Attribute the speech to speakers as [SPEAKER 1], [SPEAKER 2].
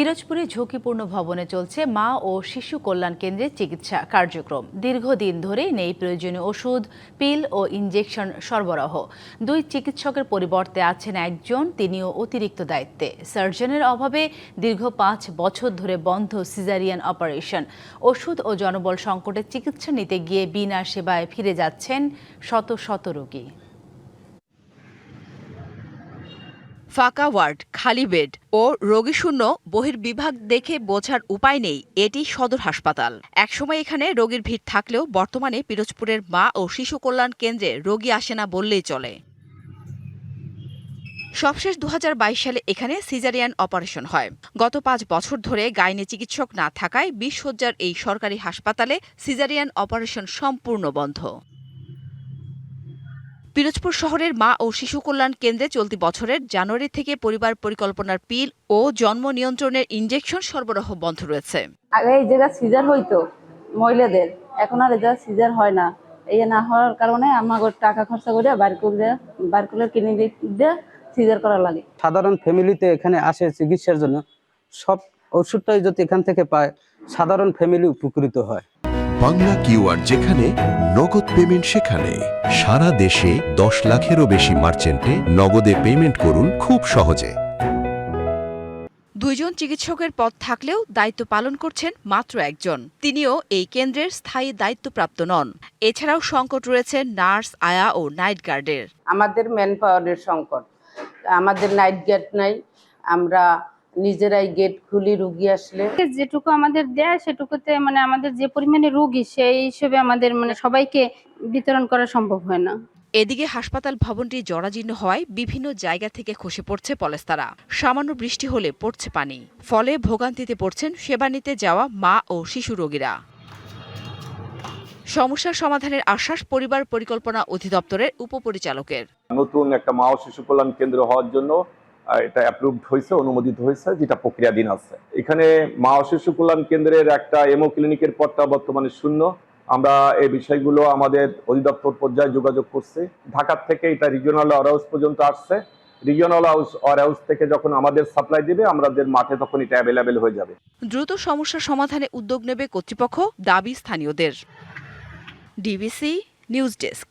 [SPEAKER 1] পিরোজপুরে ঝুঁকিপূর্ণ ভবনে চলছে মা ও শিশু কল্যাণ কেন্দ্রের চিকিৎসা কার্যক্রম। দীর্ঘদিন ধরে নেই প্রয়োজনীয় ওষুধ, পিল ও ইনজেকশন সরবরাহ। দুই চিকিৎসকের পরিবর্তে আছেন একজন, তিনিও অতিরিক্ত দায়িত্বে। সার্জনের অভাবে দীর্ঘ 5 বছর ধরে বন্ধ সিজারিয়ান অপারেশন। ওষুধ ও জনবল সংকটে চিকিৎসা নিতে গিয়ে বিনা সেবায় ফিরে যাচ্ছেন শত শত রোগী।
[SPEAKER 2] ফাঁকা ওয়ার্ড, খালি বেড ও রোগীশূন্য বহির্বিভাগ দেখে বোঝার উপায় নেই এটি সদর হাসপাতাল। একসময় এখানে রোগীর ভিড় থাকলেও বর্তমানে পিরোজপুরের মা ও শিশু কল্যাণ কেন্দ্রে রোগী আসে না বললেই চলে। সবশেষ 2022 সালে এখানে সিজারিয়ান অপারেশন হয়। গত 5 বছর ধরে গাইনি চিকিৎসক না থাকায় 20 শয্যার এই সরকারি হাসপাতালে সিজারিয়ান অপারেশন সম্পূর্ণ বন্ধ। পিরোজপুর শহরের মা ও শিশু কল্যাণ কেন্দ্রে চলতি বছরের জানুয়ারি থেকে পরিবার পরিকল্পনার পিল ও জন্ম নিয়ন্ত্রণের ইনজেকশন সরবরাহ বন্ধ রয়েছে।
[SPEAKER 3] আগে এই জায়গা সিজার হইতো মহিলাদের, এখন আর এই জায়গা সিজার হয় না। এই না হওয়ার কারণে আমাকে টাকা খরচা করে বারকুলার কিনে দিয়ে সিজার করা লাগে।
[SPEAKER 4] সাধারণ ফ্যামিলিতে এখানে আসে চিকিৎসার জন্য, সব ওষুধটাই যদি এখান থেকে পায় সাধারণ ফ্যামিলি উপকৃত হয়।
[SPEAKER 5] বাংলা কিউআর, যেখানে নগদ পেমেন্ট সেখানে। সারা দেশে 10 লাখেরও বেশি মার্চেন্টে নগদে পেমেন্ট করুন খুব সহজে।
[SPEAKER 2] 2 জন চিকিৎসকের পদ থাকলেও দায়িত্ব পালন করছেন মাত্র একজন। তিনিও এই কেন্দ্রের স্থায়ী দায়িত্বপ্রাপ্ত নন। এছাড়াও সংকট রয়েছে নার্স, আয়া ও নাইট গার্ডের।
[SPEAKER 3] আমাদের ম্যান পাওয়ারের সংকট, আমাদের নাইট গার্ড নাই, আমরা নিজেরাই গেট খুলি রুগী আসলে।
[SPEAKER 6] যেটুকু আমাদের দেয় সেটুকুতে আমাদের যে পরিমাণে রোগী সেই হিসেবে আমাদের সবাইকে বিতরণ করা সম্ভব হয় না।
[SPEAKER 2] এদিকে হাসপাতাল ভবনটি জরাজীর্ণ হওয়ায় বিভিন্ন জায়গা থেকে খসে পড়ছে পলেস্তারা। সামান্য বৃষ্টি হলে পড়ছে পানি, ফলে ভোগান্তিতে পড়ছেন সেবা নিতে যাওয়া মা ও শিশু রোগীরা। সমস্যার সমাধানের আশ্বাস পরিবার পরিকল্পনা অধিদপ্তরের উপপরিচালকের।
[SPEAKER 7] নতুন একটা মা ও শিশু কল্যাণ কেন্দ্র হওয়ার জন্য এটা অ্যাপ্রুভড হয়েছে, অনুমোদিত হয়েছে, যেটা প্রক্রিয়াধীন আছে। এখানে মা ও শিশু কল্যাণ কেন্দ্রের একটা এমও ক্লিনিকের পদটা বর্তমানে শূন্য। আমরা এই বিষয়গুলো আমাদের অধিদপ্তর পর্যায়ে যোগাযোগ করছি। ঢাকা থেকে এটা রিজিওনাল ওয়ারহাউস পর্যন্ত আসছে। রিজিওনাল ওয়ারহাউস থেকে যখন আমাদের সাপ্লাই দিবে, আমাদের মাঠে তখন এটা অ্যাভেলেবেল হয়ে যাবে।
[SPEAKER 2] দ্রুত সমস্যা সমাধানে উদ্যোগ নেবে কর্তৃপক্ষ, দাবি স্থানীয়দের। DBC news desk.